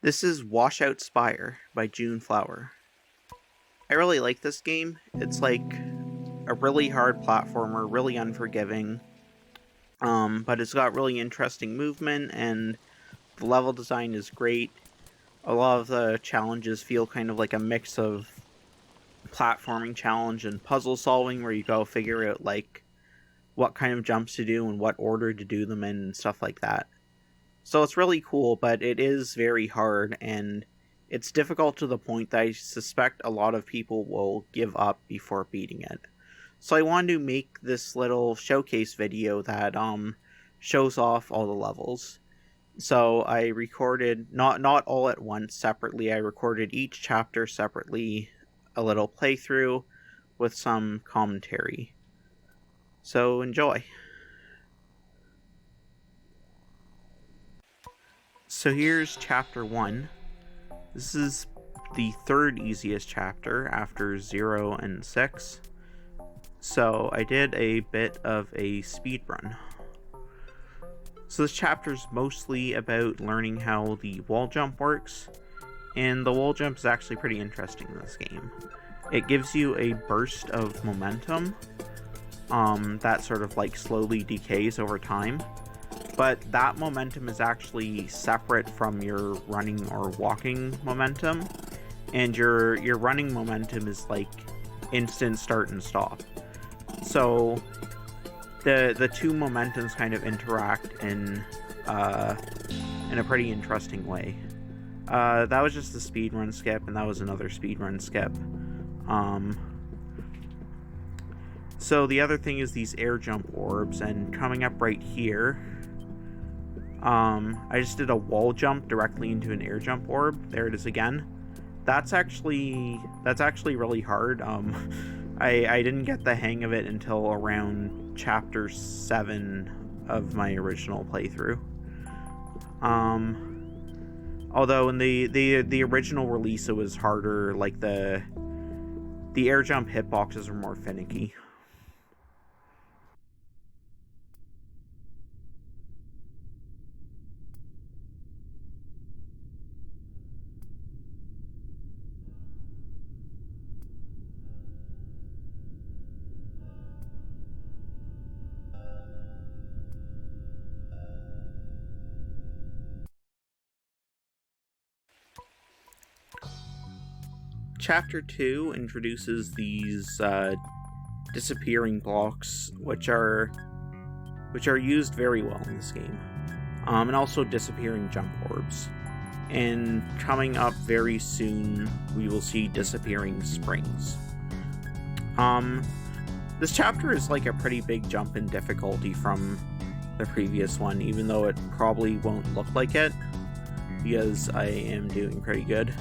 This is Washout Spire by June Flower. I really like this game. It's like a really hard platformer, really unforgiving. But it's got really interesting movement and the level design is great. A lot of the challenges feel kind of like a mix of platforming challenge and puzzle solving, where you go figure out like what kind of jumps to do and what order to do them in and stuff like that. So it's really cool, but it is very hard, and it's difficult to the point that I suspect a lot of people will give up before beating it. So I wanted to make this little showcase video that shows off all the levels. So I recorded not all at once separately. I recorded each chapter separately, a little playthrough with some commentary. So enjoy. So here's chapter 1. This is the third easiest chapter after 0 and 6. So I did a bit of a speed run. So this chapter is mostly about learning how the wall jump works, and the wall jump is actually pretty interesting in this game. It gives you a burst of momentum that sort of like slowly decays over time. But that momentum is actually separate from your running or walking momentum, and your running momentum is like instant start and stop. So the two momentums kind of interact in a pretty interesting way. That was just the speedrun skip, and that was another speedrun skip. So the other thing is these air jump orbs, and coming up right here, I just did a wall jump directly into an air jump orb. There it is again. That's actually really hard. I didn't get the hang of it until around chapter 7 of my original playthrough. Although in the original release it was harder, like the air jump hitboxes were more finicky. Chapter 2 introduces these disappearing blocks, which are used very well in this game, and also disappearing jump orbs. And coming up very soon, we will see disappearing springs. This chapter is like a pretty big jump in difficulty from the previous one, even though it probably won't look like it, because I am doing pretty good.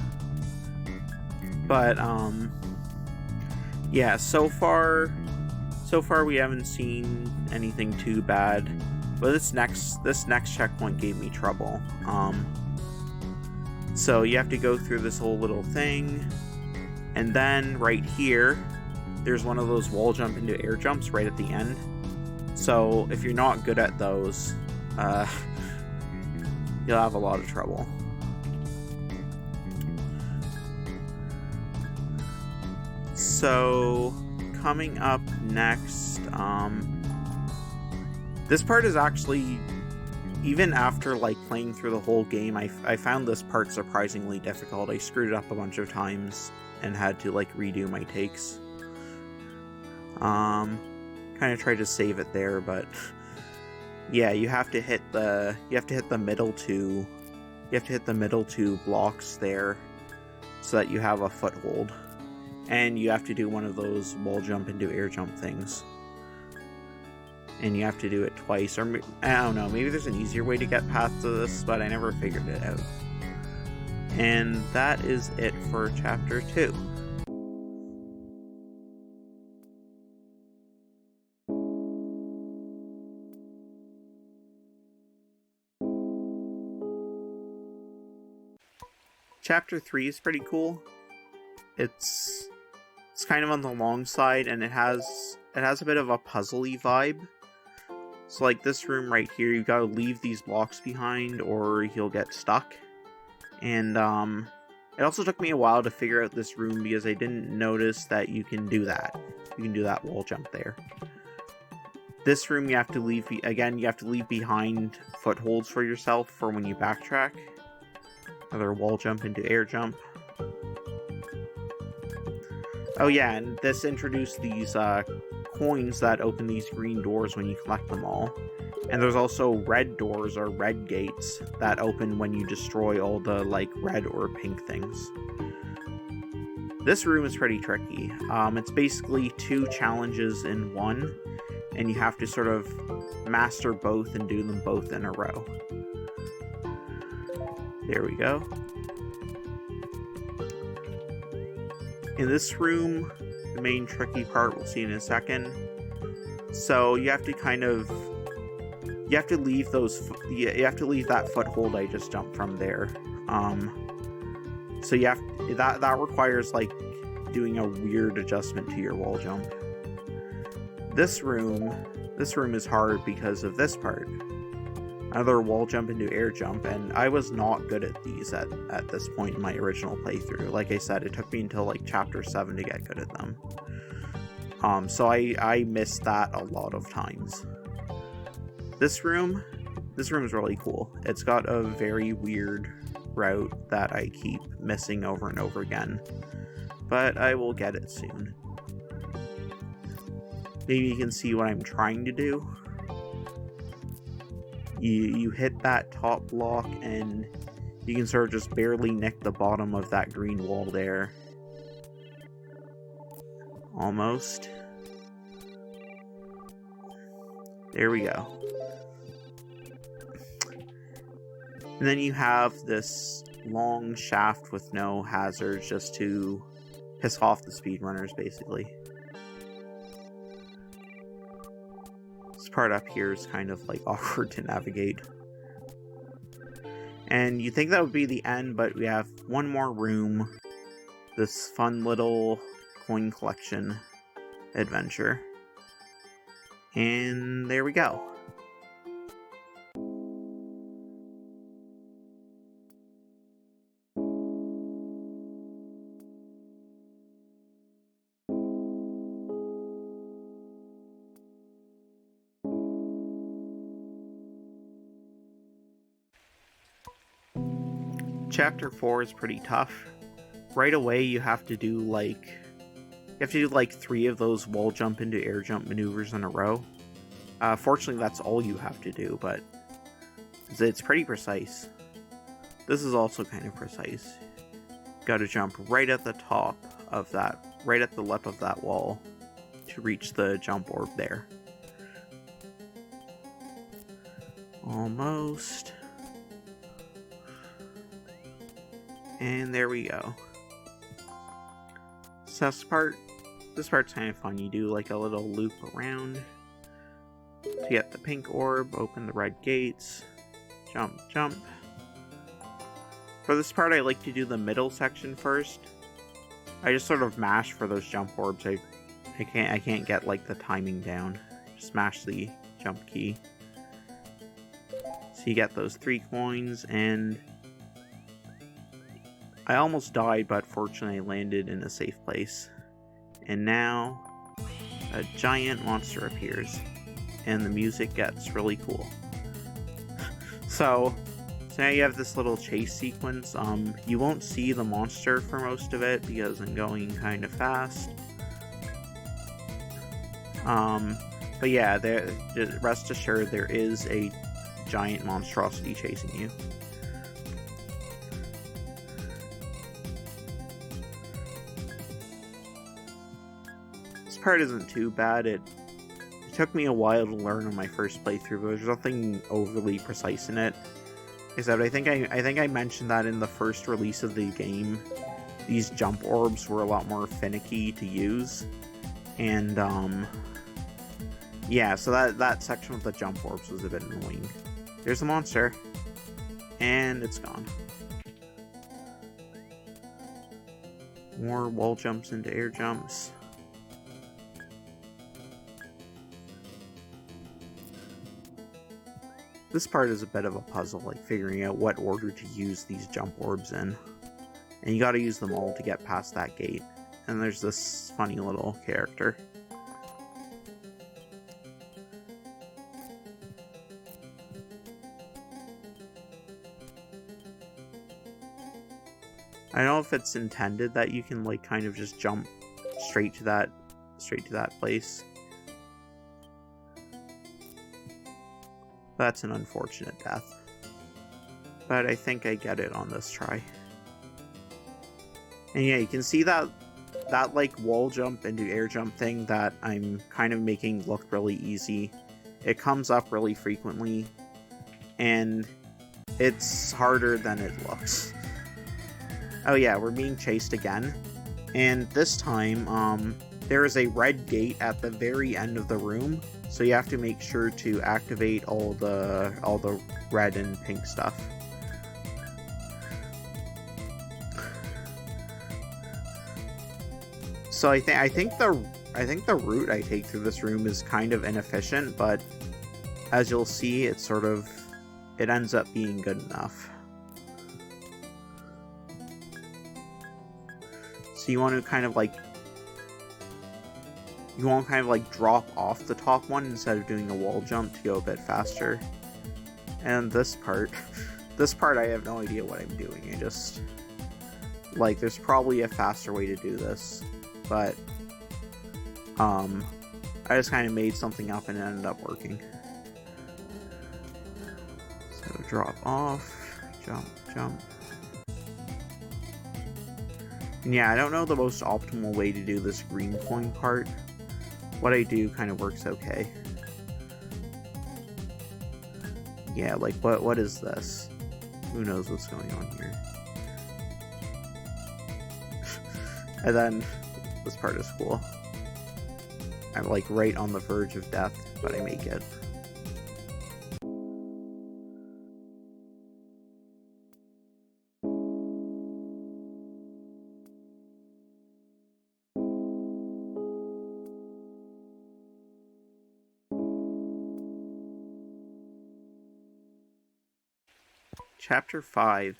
But yeah, so far we haven't seen anything too bad. But this next checkpoint gave me trouble. So you have to go through this whole little thing, and then right here, there's one of those wall jump into air jumps right at the end. So if you're not good at those, you'll have a lot of trouble. So, coming up next, this part is actually, even after like playing through the whole game, I found this part surprisingly difficult. I screwed it up a bunch of times and had to like redo my takes. Kind of tried to save it there, but yeah, you have to hit the middle two blocks there so that you have a foothold. And you have to do one of those wall jump into air jump things. And you have to do it twice. Or I don't know, maybe there's an easier way to get past this, but I never figured it out. And that is it for chapter 2. Chapter 3 is pretty cool. It's kind of on the long side, and it has a bit of a puzzly vibe. So like this room right here, you gotta leave these blocks behind or you'll get stuck. And it also took me a while to figure out this room because I didn't notice that you can do that. You can do that wall jump there. This room you have to leave, again, you have to leave behind footholds for yourself for when you backtrack. Another wall jump into air jump. Oh yeah, and this introduced these coins that open these green doors when you collect them all. And there's also red doors or red gates that open when you destroy all the like red or pink things. This room is pretty tricky. It's basically 2 challenges in one, and you have to sort of master both and do them both in a row. There we go. In this room, the main tricky part we'll see in a second. So you have to kind of, you have to leave that foothold I just jumped from there. So that requires like doing a weird adjustment to your wall jump. This room is hard because of this part. Another wall jump into air jump, and I was not good at these at this point in my original playthrough. Like I said, it took me until like chapter 7 to get good at them. So I missed that a lot of times. This room is really cool. It's got a very weird route that I keep missing over and over again, but I will get it soon. Maybe you can see what I'm trying to do. You hit that top block and you can sort of just barely nick the bottom of that green wall there. Almost. There we go. And then you have this long shaft with no hazards just to piss off the speedrunners, basically. This part up here is kind of like awkward to navigate. And you think that would be the end, but we have one more room. This fun little coin collection adventure. And there we go. Chapter 4 is pretty tough. Right away you have to do like 3 of those wall jump into air jump maneuvers in a row. Fortunately that's all you have to do, but it's pretty precise. This is also kind of precise. Gotta jump right at the top of that, right at the lip of that wall to reach the jump orb there. Almost. And there we go. So this part's kind of fun. You do like a little loop around to get the pink orb, open the red gates, jump, jump. For this part I like to do the middle section first. I just sort of mash for those jump orbs. I can't get like the timing down. Just mash the jump key. So you get those 3 coins, and I almost died, but fortunately I landed in a safe place. And now a giant monster appears, and the music gets really cool. So now you have this little chase sequence. You won't see the monster for most of it because I'm going kind of fast. But yeah, rest assured there is a giant monstrosity chasing you. Part isn't too bad. It took me a while to learn on my first playthrough, but there's nothing overly precise in it. Except I think I mentioned that in the first release of the game, these jump orbs were a lot more finicky to use, and yeah, so that section with the jump orbs was a bit annoying. There's a monster, and it's gone. More wall jumps into air jumps. This part is a bit of a puzzle, like figuring out what order to use these jump orbs in. And you gotta use them all to get past that gate. And there's this funny little character. I don't know if it's intended that you can like kind of just jump straight to that place. That's an unfortunate death. But I think I get it on this try. And yeah, you can see that like wall jump into air jump thing that I'm kind of making look really easy. It comes up really frequently, and it's harder than it looks. Oh yeah, we're being chased again. And this time, there is a red gate at the very end of the room, so you have to make sure to activate all the red and pink stuff. So I think the route I take through this room is kind of inefficient, but as you'll see, it ends up being good enough. So you want to kind of like drop off the top one instead of doing a wall jump to go a bit faster. And this part I have no idea what I'm doing. I just like there's probably a faster way to do this, but I just kind of made something up and it ended up working. So drop off, jump, jump. And yeah, I don't know the most optimal way to do this green coin part. What I do kind of works okay. Yeah, like what is this? Who knows what's going on here? And then this part is cool. I'm like right on the verge of death, but I make it. Chapter 5.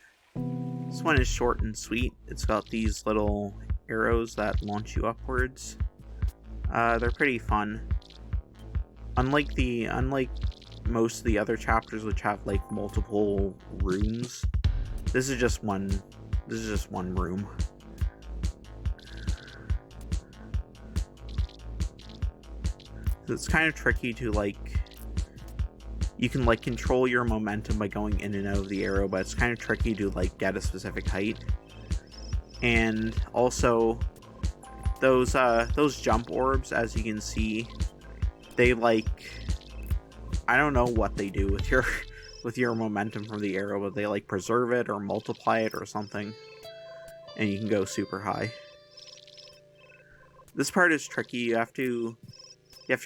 This one is short and sweet. It's got these little arrows that launch you upwards. They're pretty fun. Unlike most of the other chapters which have like multiple rooms, this is just one room. It's kind of tricky to like you can like control your momentum by going in and out of the arrow, but it's kind of tricky to like get a specific height. And also those jump orbs, as you can see, they like I don't know what they do with your momentum from the arrow, but they like preserve it or multiply it or something, and you can go super high. This part is tricky. You have to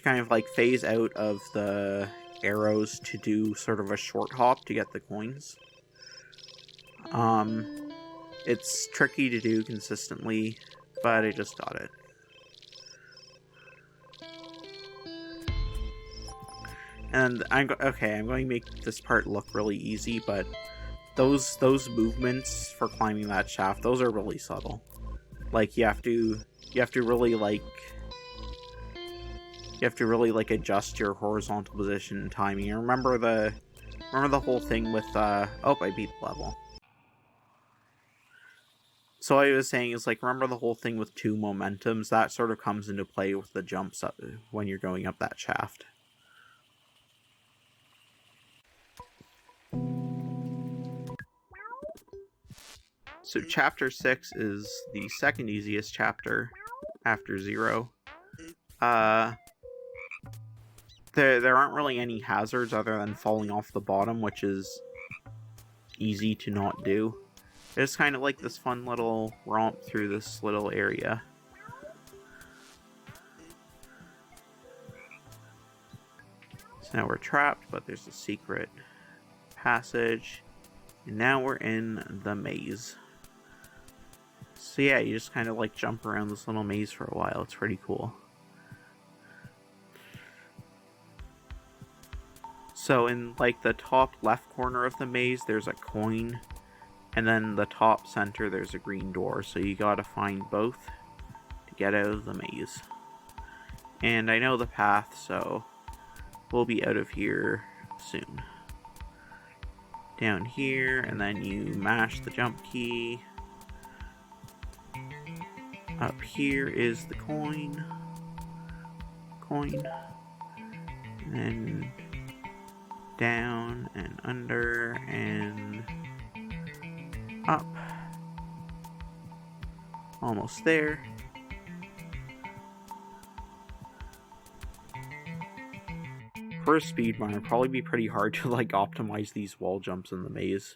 kind of like phase out of the arrows to do sort of a short hop to get the coins. It's tricky to do consistently, but I just got it. And I'm going to make this part look really easy, but those movements for climbing that shaft, those are really subtle. Like you have to really like adjust your horizontal position and timing. And remember the whole thing with oh, I beat the level. So what I was saying is like remember the whole thing with two momentums, that sort of comes into play with the jumps up when you're going up that shaft. So chapter 6 is the second easiest chapter after 0. There aren't really any hazards other than falling off the bottom, which is easy to not do. It's kind of like this fun little romp through this little area. So now we're trapped, but there's a secret passage. And now we're in the maze. So yeah, you just kind of like jump around this little maze for a while. It's pretty cool. So in like the top left corner of the maze, there's a coin, and then the top center, there's a green door. So you gotta find both to get out of the maze. And I know the path, so we'll be out of here soon. Down here, and then you mash the jump key. Up here is the coin. And then down and under and up. Almost there. For a speedrun, it'd probably be pretty hard to like optimize these wall jumps in the maze.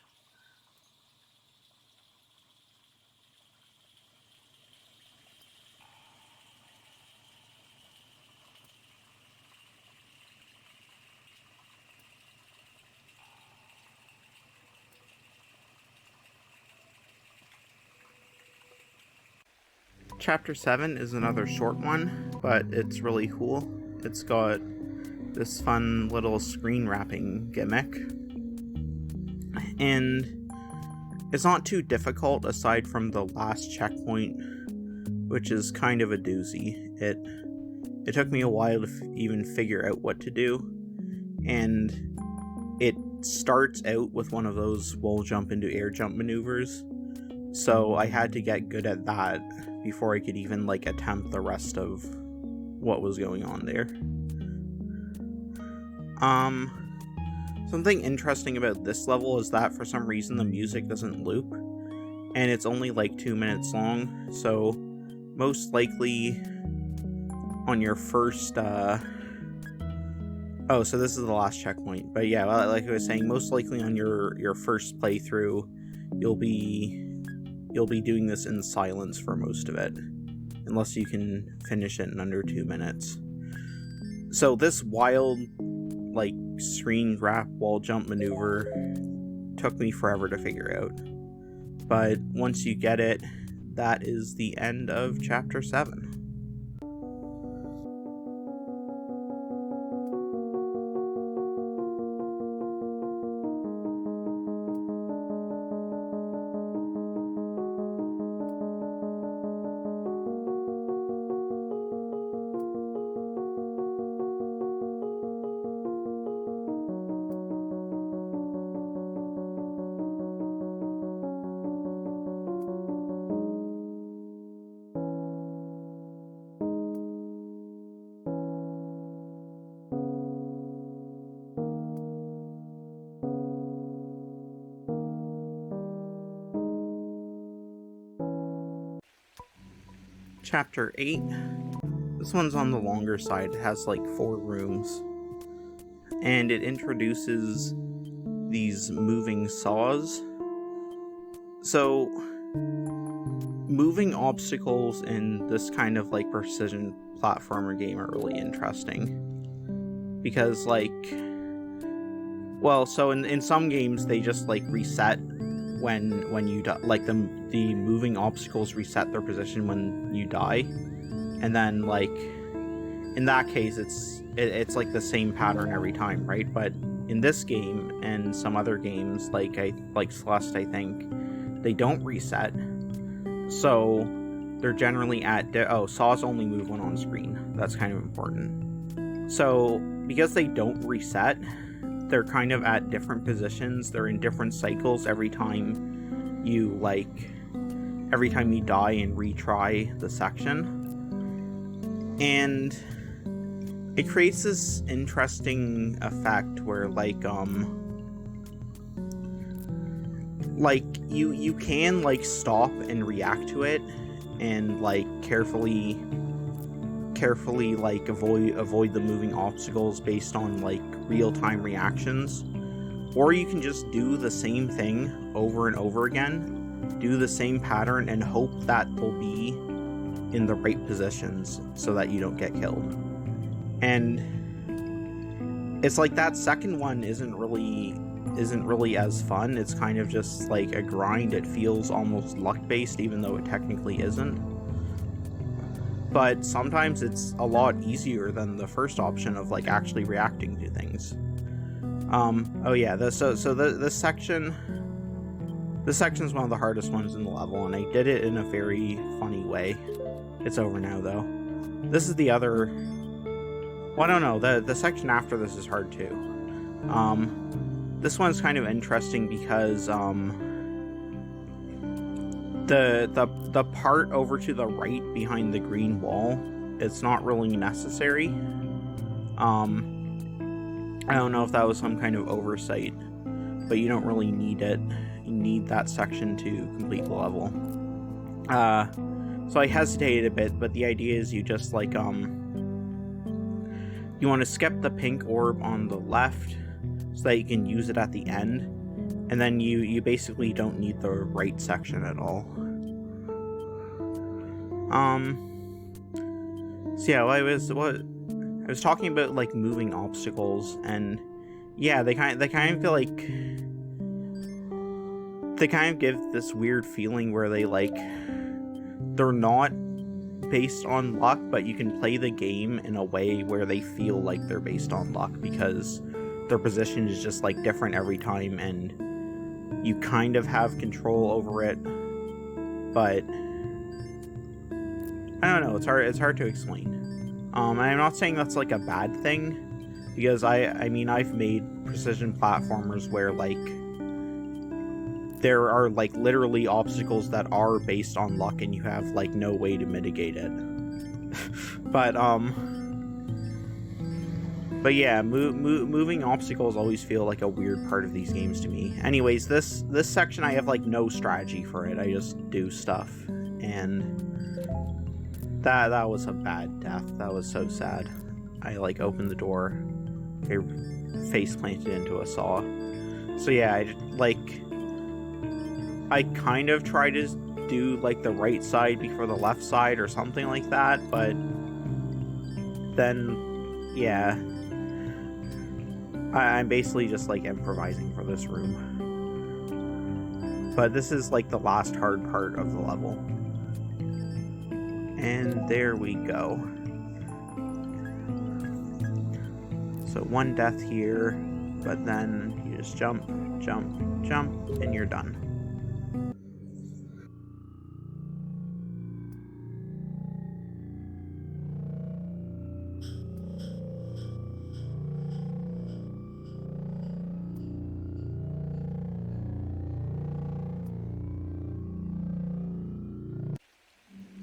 Chapter 7 is another short one, but it's really cool. It's got this fun little screen wrapping gimmick. And it's not too difficult aside from the last checkpoint, which is kind of a doozy. It took me a while to even figure out what to do, and it starts out with one of those wall jump into air jump maneuvers, so I had to get good at that before I could even like attempt the rest of what was going on there. Something interesting about this level is that for some reason the music doesn't loop, and it's only like 2 minutes long, so most likely on your first so this is the last checkpoint, but yeah, like I was saying, most likely on your first playthrough you'll be doing this in silence for most of it, unless you can finish it in under 2 minutes. So this wild like screen wrap wall jump maneuver took me forever to figure out, but once you get it, that is the end of chapter 7. Chapter 8. This one's on the longer side. It has like 4 rooms. And it introduces these moving saws. So, moving obstacles in this kind of like precision platformer game are really interesting. Because like, well, so in some games they just like reset when you die, like the moving obstacles reset their position when you die, and then like in that case it's like the same pattern every time, right? But in this game and some other games like Celeste, I think they don't reset, so they're generally at saws only move when on screen. That's kind of important. So because they don't reset, they're kind of at different positions. They're in different cycles every time you die and retry the section. And it creates this interesting effect where you can like stop and react to it and like carefully like avoid the moving obstacles based on like real-time reactions, or you can just do the same thing over and over again, do the same pattern and hope that they'll be in the right positions so that you don't get killed. And it's like that second one isn't really as fun. It's kind of just like a grind. It feels almost luck-based, even though it technically isn't. But sometimes it's a lot easier than the first option of like actually reacting to things. Oh yeah, this section is one of the hardest ones in the level, and I did it in a very funny way. It's over now, though. This is the other... Well, I don't know. The section after this is hard, too. This one's kind of interesting because, the part over to the right behind the green wall, it's not really necessary. I don't know if that was some kind of oversight, but you don't really need it. You need that section to complete the level. So I hesitated a bit, but the idea is you just like, you want to skip the pink orb on the left so that you can use it at the end, and then you basically don't need the right section at all. So yeah, I was talking about like moving obstacles, and yeah, they kind of feel like they kind of give this weird feeling where they're not based on luck, but you can play the game in a way where they feel like they're based on luck because their position is just like different every time, and you kind of have control over it, but I don't know, it's hard to explain. And I'm not saying that's like a bad thing, because I mean I've made precision platformers where like there are like literally obstacles that are based on luck and you have like no way to mitigate it. but yeah, moving obstacles always feel like a weird part of these games to me. Anyways, this section I have like no strategy for it. I just do stuff, and that was a bad death. That was so sad. I like opened the door, I face planted into a saw. So yeah, I kind of try to do like the right side before the left side or something like that, but then yeah, I'm basically just like improvising for this room. But this is like the last hard part of the level. And there we go. So one death here, but then you just jump, jump, jump, and you're done.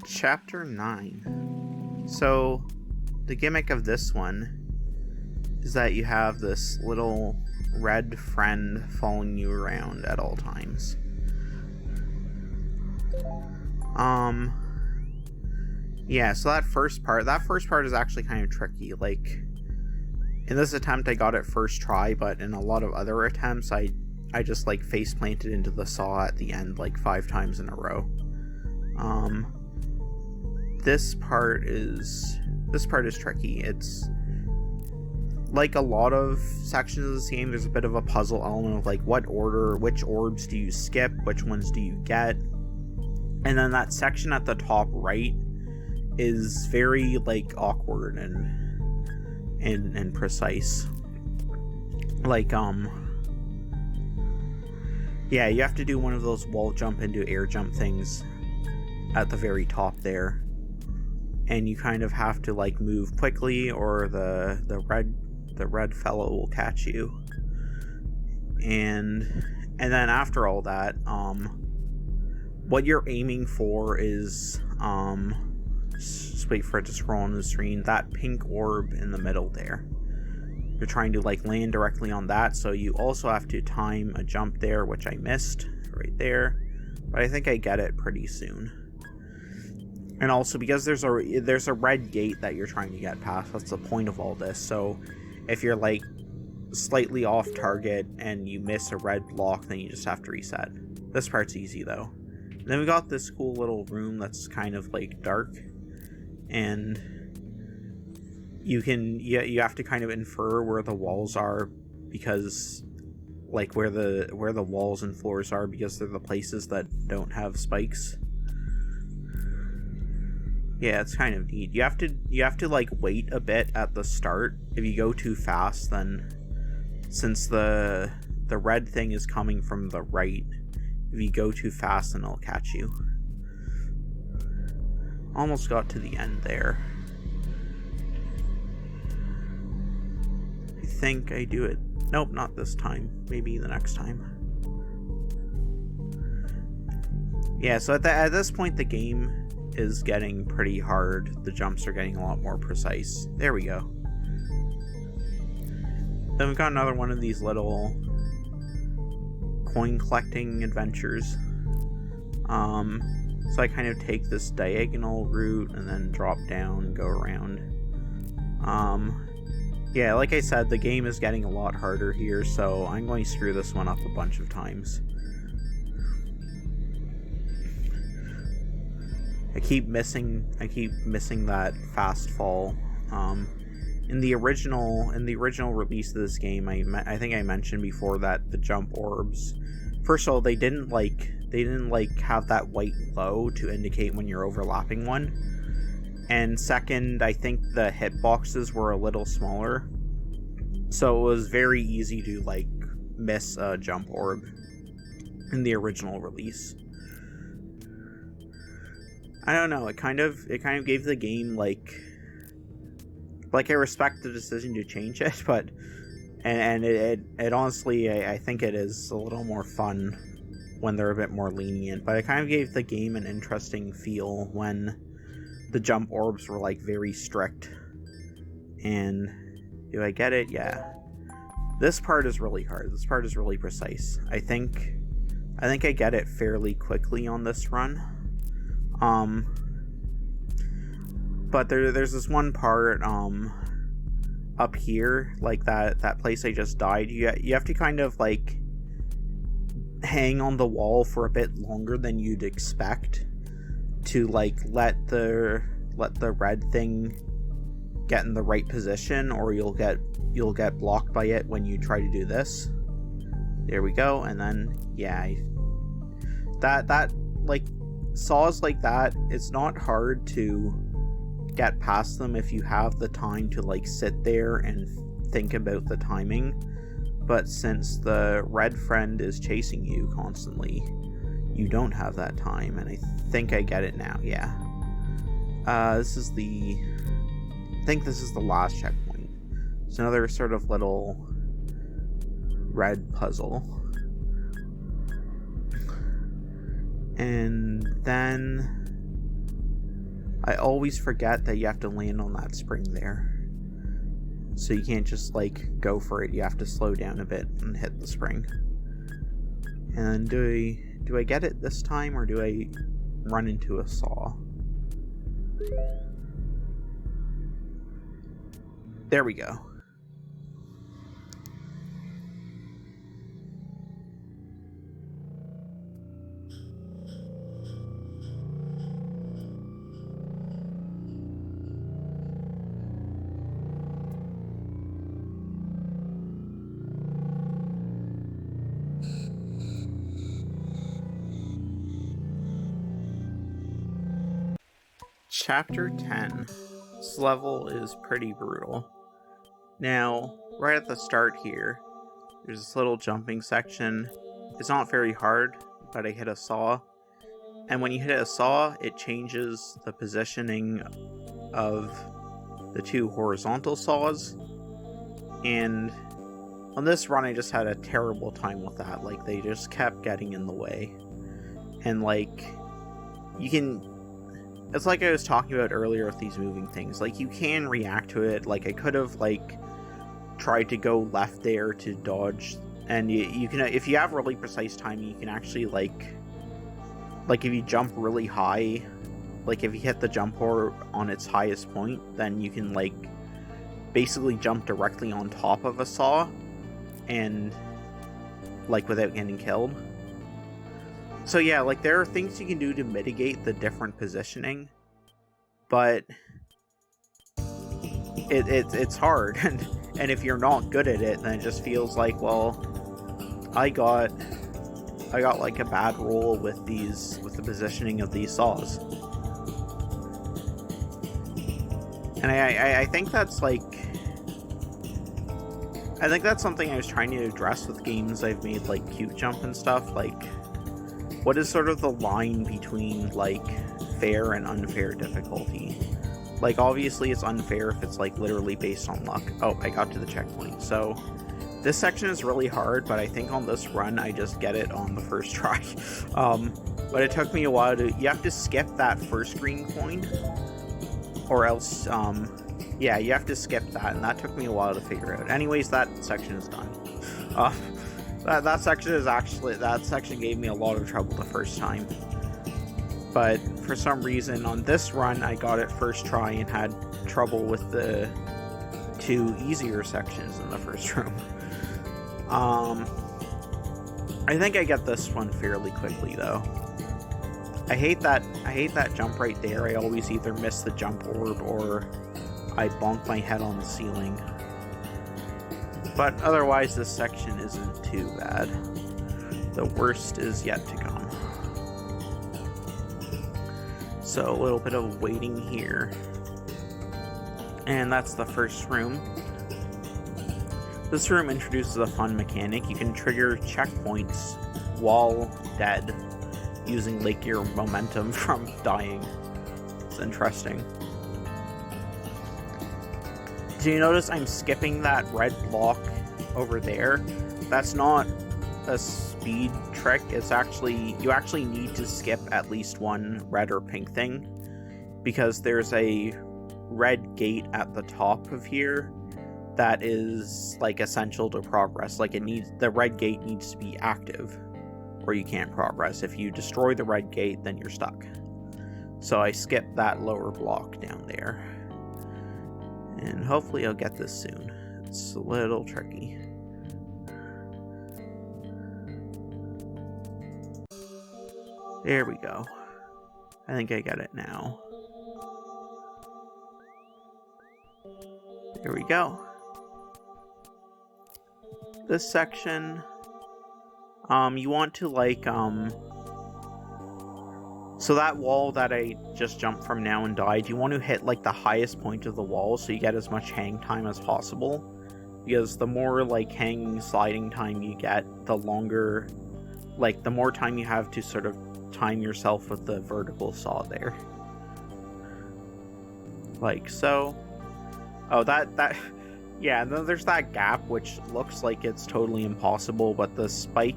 Chapter 9. So, the gimmick of this one is that you have this little red friend following you around at all times. Yeah, so that first part is actually kind of tricky. Like, in this attempt I got it first try, but in a lot of other attempts I just like face planted into the saw at the end like 5 times in a row. This part is tricky. It's like a lot of sections of this game, there's a bit of a puzzle element of like what order, which orbs do you skip, which ones do you get, and then that section at the top right is very like awkward and precise. Like yeah, you have to do one of those wall jump into air jump things at the very top there, and you kind of have to like move quickly or the red fellow will catch you. And then after all that, what you're aiming for is just wait for it to scroll on the screen, that pink orb in the middle there. You're trying to like land directly on that, so you also have to time a jump there, which I missed right there, but I think I get it pretty soon. And also because there's a red gate that you're trying to get past. That's the point of all this. So if you're like slightly off target and you miss a red block, then you just have to reset. This part's easy though. And then we got this cool little room that's kind of like dark, and you have to kind of infer where the walls are, because like where the walls and floors are, because they're the places that don't have spikes. Yeah, it's kind of neat. You have to like wait a bit at the start. If you go too fast, then since the red thing is coming from the right, if you go too fast, then it'll catch you. Almost got to the end there. I think I do it. Nope, not this time. Maybe the next time. Yeah, so at this point the game is getting pretty hard. The jumps are getting a lot more precise. There we go. Then we've got another one of these little coin collecting adventures. So I kind of take this diagonal route and then drop down and go around. Yeah, like I said, the game is getting a lot harder here, so I'm going to screw this one up a bunch of times. I keep missing that fast fall. In the original release of this game, I think I mentioned before that the jump orbs, first of all, they didn't have that white glow to indicate when you're overlapping one. And second, I think the hitboxes were a little smaller, so it was very easy to miss a jump orb in the original release. I don't know, it kind of gave the game I respect the decision to change it, but and it honestly I think it is a little more fun when they're a bit more lenient, but it kind of gave the game an interesting feel when the jump orbs were very strict. And do I get it? Yeah. This part is really hard. This part is really precise. I think I get it fairly quickly on this run. But there's this one part up here, that place I just died. You have to kind of hang on the wall for a bit longer than you'd expect to let the red thing get in the right position, or you'll get blocked by it when you try to do this. There we go. And then yeah, that saws like that, it's not hard to get past them if you have the time to sit there and think about the timing. But since the red friend is chasing you constantly, you don't have that time, and I think I get it now. Yeah. I think this is the last checkpoint. It's another sort of little red puzzle. And then I always forget that you have to land on that spring there. So you can't just go for it. You have to slow down a bit and hit the spring. And do I get it this time, or do I run into a saw? There we go. Chapter 10. This level is pretty brutal. Now, right at the start here, there's this little jumping section. It's not very hard, but I hit a saw. And when you hit a saw, it changes the positioning of the two horizontal saws. And on this run, I just had a terrible time with that. They just kept getting in the way. And you can... It's like I was talking about earlier with these moving things. You can react to it. I could have, tried to go left there to dodge. And you can, if you have really precise timing, you can actually, if you jump really high, if you hit the jump orb on its highest point, then you can, basically jump directly on top of a saw. And, without getting killed. So yeah, there are things you can do to mitigate the different positioning, but it's hard, and if you're not good at it, then it just feels well, I got a bad roll with the positioning of these saws, and I think that's I think that's something I was trying to address with games I've made, like Cute Jump and stuff. Like, what is sort of the line between, like, fair and unfair difficulty? Like, obviously it's unfair if it's, like, literally based on luck. Oh, I got to the checkpoint. So, this section is really hard, but I think on this run, I just get it on the first try. But it took me a while to... You have to skip that first green coin, or else, yeah, you have to skip that, and that took me a while to figure out. Anyways, that section is done. That section gave me a lot of trouble the first time. But for some reason, on this run, I got it first try and had trouble with the 2 easier sections in the first room. I think I get this one fairly quickly, though. I hate that jump right there. I always either miss the jump orb or I bonk my head on the ceiling. But otherwise, this section isn't too bad. The worst is yet to come. So a little bit of waiting here. And that's the first room. This room introduces a fun mechanic. You can trigger checkpoints while dead, using like your momentum from dying. It's interesting. Do you notice I'm skipping that red block over there? That's not a speed trick. It's actually, you actually need to skip at least one red or pink thing, because there's a red gate at the top of here that is like essential to progress. Like, the red gate needs to be active or you can't progress. If you destroy the red gate, then you're stuck. So I skipped that lower block down there. And hopefully I'll get this soon. It's a little tricky. There we go. I think I get it now. There we go. This section, you want to like, so that wall that I just jumped from now and died, you want to hit like the highest point of the wall so you get as much hang time as possible. Because the more like hanging, sliding time you get, the longer, like the more time you have to sort of time yourself with the vertical saw there. Like so. Oh, yeah, and then there's that gap, which looks like it's totally impossible, but the spike,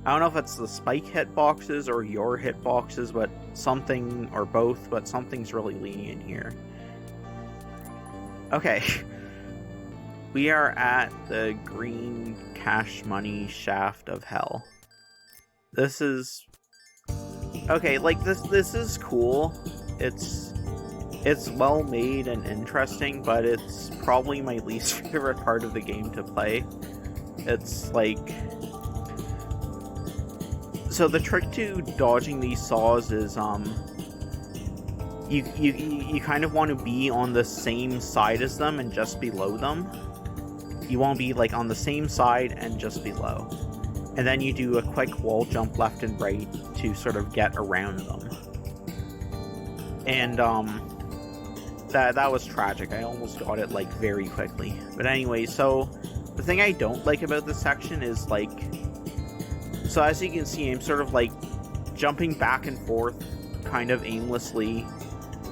I don't know if it's the spike hitboxes or your hitboxes, but something, or both, but something's really lenient here. Okay. We are at the green cash money shaft of hell. This is... Okay, like, this is cool. It's well made and interesting, but it's probably my least favorite part of the game to play. It's like... So the trick to dodging these saws is, you kind of want to be on the same side as them and just below them. You want to be like on the same side and just below. And then you do a quick wall jump left and right to sort of get around them. And, that was tragic. I almost got it, like, very quickly. But anyway, so the thing I don't like about this section is, like... So as you can see, I'm sort of, like, jumping back and forth kind of aimlessly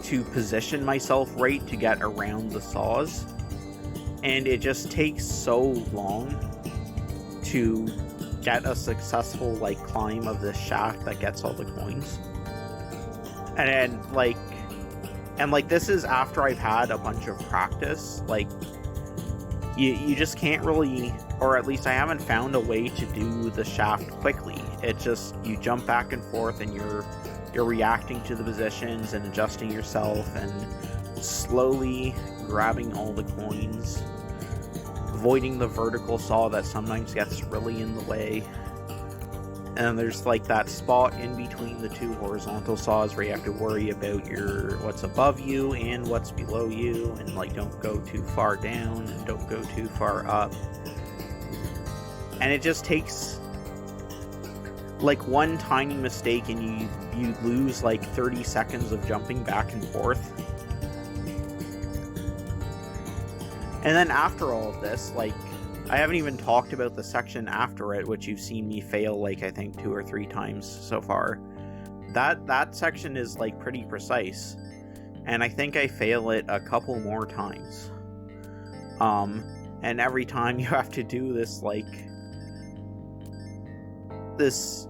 to position myself right to get around the saws. And it just takes so long to get a successful, like, climb of this shaft that gets all the coins. And then, like... And, like, this is after I've had a bunch of practice. Like, you just can't really... Or at least I haven't found a way to do the shaft quickly. It just... You jump back and forth and you're reacting to the positions and adjusting yourself and slowly grabbing all the coins. Avoiding the vertical saw that sometimes gets really in the way. And there's like that spot in between the two horizontal saws where you have to worry about what's above you and what's below you, and like don't go too far down and don't go too far up. And it just takes like one tiny mistake and you lose like 30 seconds of jumping back and forth. And then after all of this, like, I haven't even talked about the section after it, which you've seen me fail, like, I think 2 or 3 times so far. That section is, like, pretty precise. And I think I fail it a couple more times. And every time you have to do this, like, this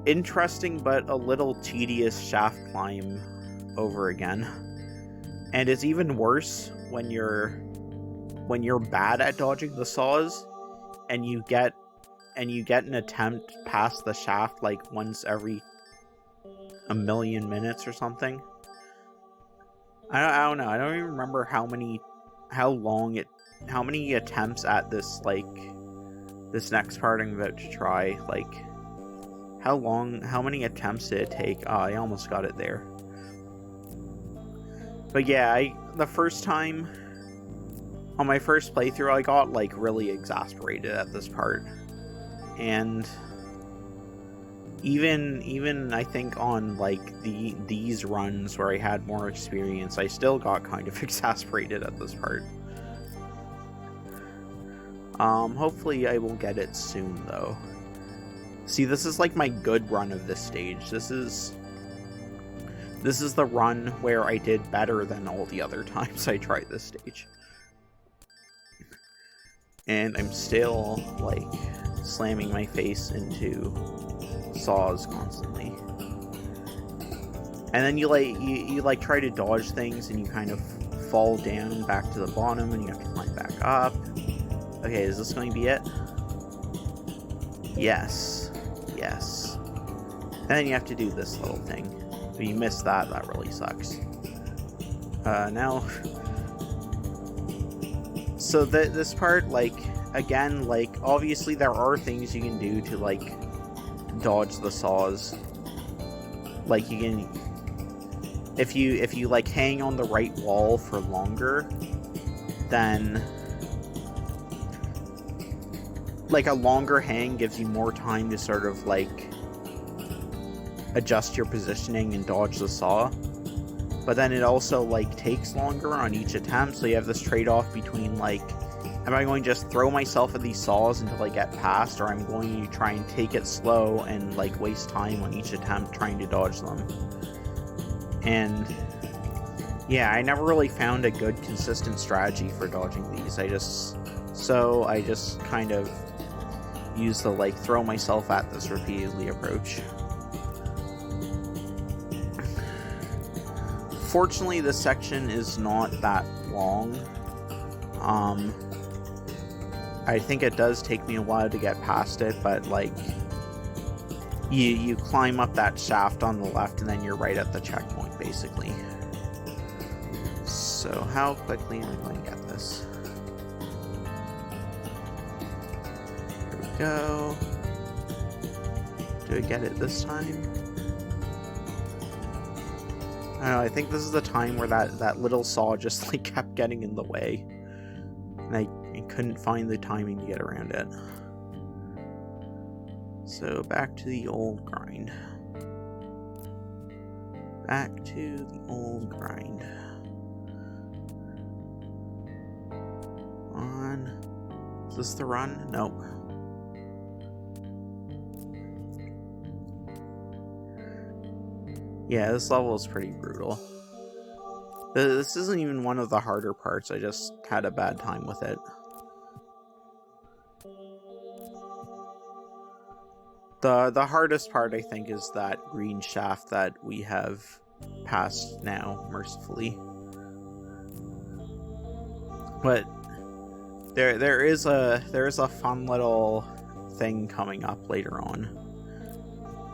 interesting but a little tedious shaft climb over again. And it's even worse when you're bad at dodging the saws and you get an attempt past the shaft like once every a million minutes or something. I don't know. I don't even remember how many attempts at this, like, this next part I'm about to try, like, how many attempts did it take? Oh, I almost got it there. But yeah, the first time, on my first playthrough, I got, like, really exasperated at this part. And even I think on, like, these runs where I had more experience, I still got kind of exasperated at this part. Hopefully I will get it soon, though. See, this is like my good run of this stage. This is the run where I did better than all the other times I tried this stage. And I'm still, like, slamming my face into saws constantly. And then you try to dodge things and you kind of fall down back to the bottom and you have to climb back up. Okay, is this going to be it? Yes. And then you have to do this little thing. If you miss that, that really sucks. Now... So this part, like, again, like, obviously there are things you can do to, like, dodge the saws. Like, you can... If you, like, hang on the right wall for longer, then... Like, a longer hang gives you more time to sort of, like, adjust your positioning and dodge the saw. But then it also, like, takes longer on each attempt, so you have this trade-off between, like, am I going to just throw myself at these saws until I get past, or I'm going to try and take it slow and, like, waste time on each attempt trying to dodge them. And, yeah, I never really found a good, consistent strategy for dodging these. I just kind of use the, like, throw myself at this repeatedly approach. Fortunately, this section is not that long. I think it does take me a while to get past it, but, like, you climb up that shaft on the left and then you're right at the checkpoint, basically. So how quickly am I going to get this? Here we go. Do I get it this time? I don't know, I think this is the time where that little saw just, like, kept getting in the way. And I couldn't find the timing to get around it. So, back to the old grind. Back to the old grind. On. Is this the run? Nope. Yeah, this level is pretty brutal. This isn't even one of the harder parts, I just had a bad time with it. The hardest part, I think, is that green shaft that we have passed now, mercifully. But there is a fun little thing coming up later on.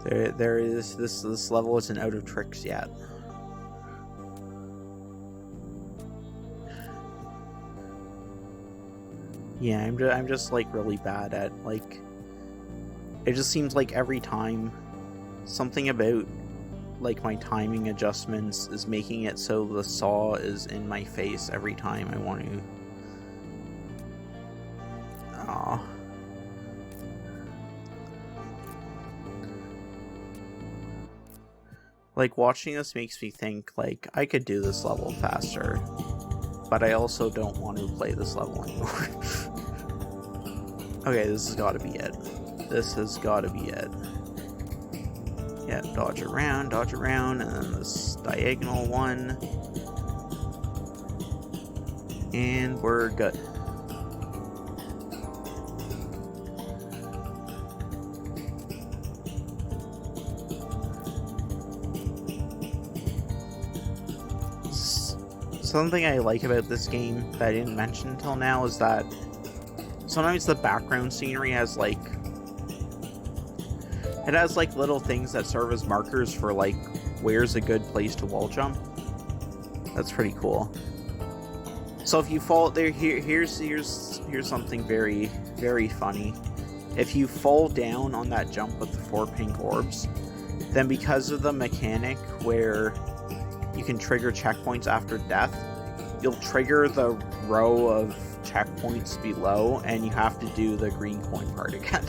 There is this level isn't out of tricks yet. Yeah, I'm just like really bad at, like, it just seems like every time something about, like, my timing adjustments is making it so the saw is in my face every time I want to. Aww. Like, watching this makes me think, like, I could do this level faster, but I also don't want to play this level anymore. Okay, this has got to be it. This has got to be it. Yeah, dodge around, and then this diagonal one. And we're good. Something I like about this game that I didn't mention until now is that sometimes the background scenery has like little things that serve as markers for like where's a good place to wall jump. That's pretty cool. So if you fall there, here's something very, very funny. If you fall down on that jump with the 4 pink orbs, then because of the mechanic where you can trigger checkpoints after death, you'll trigger the row of checkpoints below, and you have to do the green coin part again.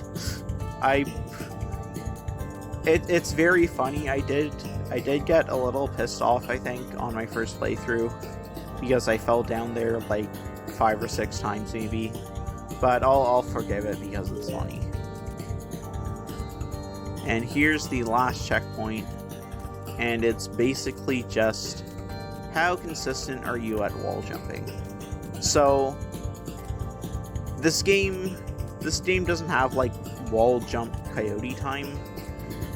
It's very funny. I did get a little pissed off, I think, on my first playthrough, because I fell down there like 5 or 6 times maybe, but I'll forgive it because it's funny. And here's the last checkpoint, and it's basically just how consistent are you at wall jumping. So this game doesn't have like wall jump coyote time.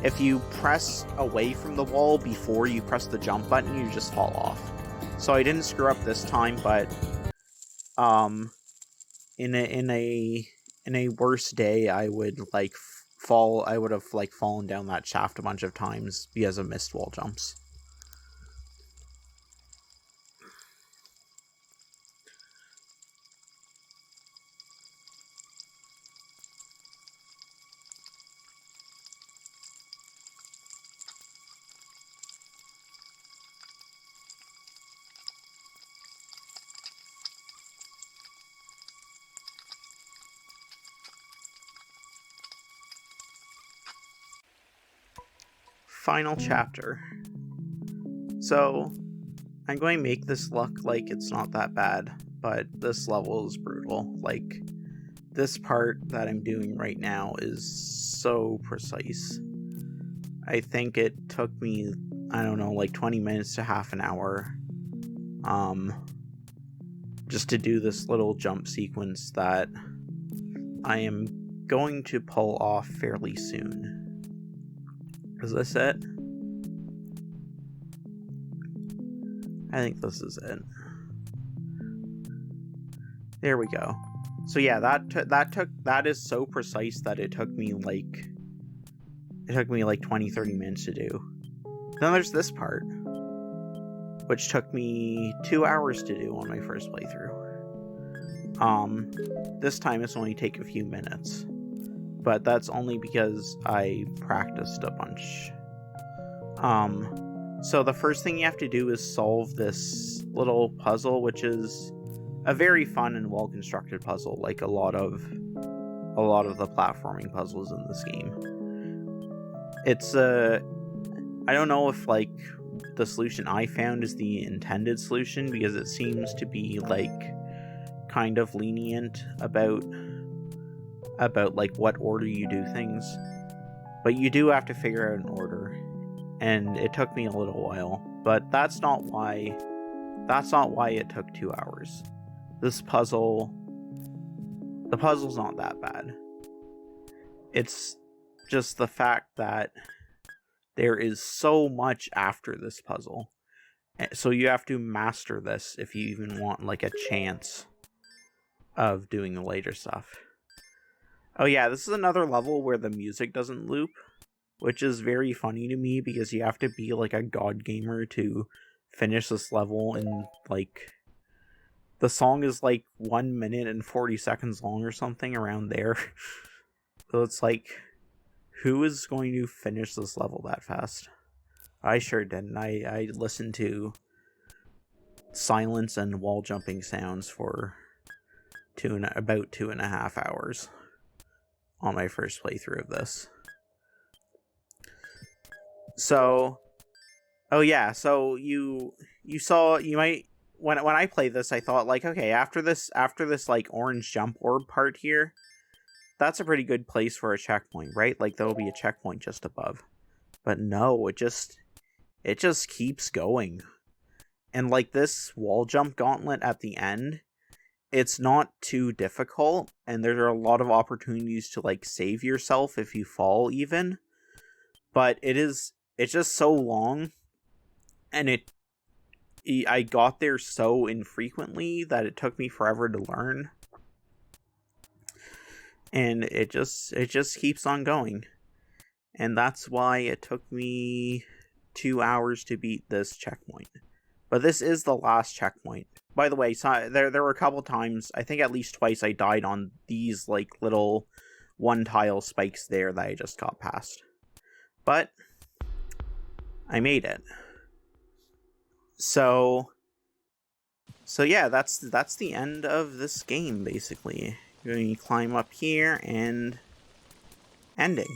If you press away from the wall before you press the jump button, you just fall off. So I didn't screw up this time, but in a worse day, I would like fall. I would have like fallen down that shaft a bunch of times because of missed wall jumps. Final chapter. So I'm going to make this look like it's not that bad, but this level is brutal. Like, this part that I'm doing right now is so precise. I think it took me, I don't know, like 20 minutes to half an hour just to do this little jump sequence that I am going to pull off fairly soon. Is this it? I think this is it. There we go. So yeah, that is so precise that it took me like 20-30 minutes to do. Then there's this part, which took me 2 hours to do on my first playthrough. This time it's only take a few minutes, but that's only because I practiced a bunch. So the first thing you have to do is solve this little puzzle, which is a very fun and well-constructed puzzle, like a lot of the platforming puzzles in this game. It's I don't know if like the solution I found is the intended solution, because it seems to be like kind of lenient about like what order you do things, but you do have to figure out an order, and it took me a little while, but that's not why it took 2 hours. The puzzle's not that bad. It's just the fact that there is so much after this puzzle, so you have to master this if you even want like a chance of doing the later stuff. Oh yeah, this is another level where the music doesn't loop, which is very funny to me because you have to be like a god gamer to finish this level, and like the song is like 1 minute and 40 seconds long or something around there. So it's like, who is going to finish this level that fast? I sure didn't. I listened to silence and wall jumping sounds for about 2.5 hours on my first playthrough of this. So, oh yeah, so you might, when I played this, I thought like, okay, after this like orange jump orb part here, that's a pretty good place for a checkpoint, right? Like, there'll be a checkpoint just above. But no, it just keeps going. And like this wall jump gauntlet at the end, it's not too difficult, and there are a lot of opportunities to like save yourself if you fall even. But it's just so long, and I got there so infrequently that it took me forever to learn. And it just keeps on going. And that's why it took me 2 hours to beat this checkpoint. But this is the last checkpoint. By the way, so there were a couple times, I think at least twice, I died on these like little one tile spikes there that I just got past. But I made it. So yeah, that's the end of this game, basically. You're going to climb up here and ending.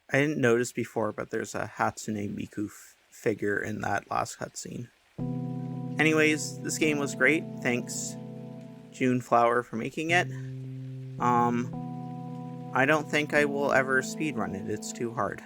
I didn't notice before, but there's a Hatsune Miku figure in that last cutscene. Anyways, this game was great. Thanks, June Flower, for making it. I don't think I will ever speedrun it. It's too hard.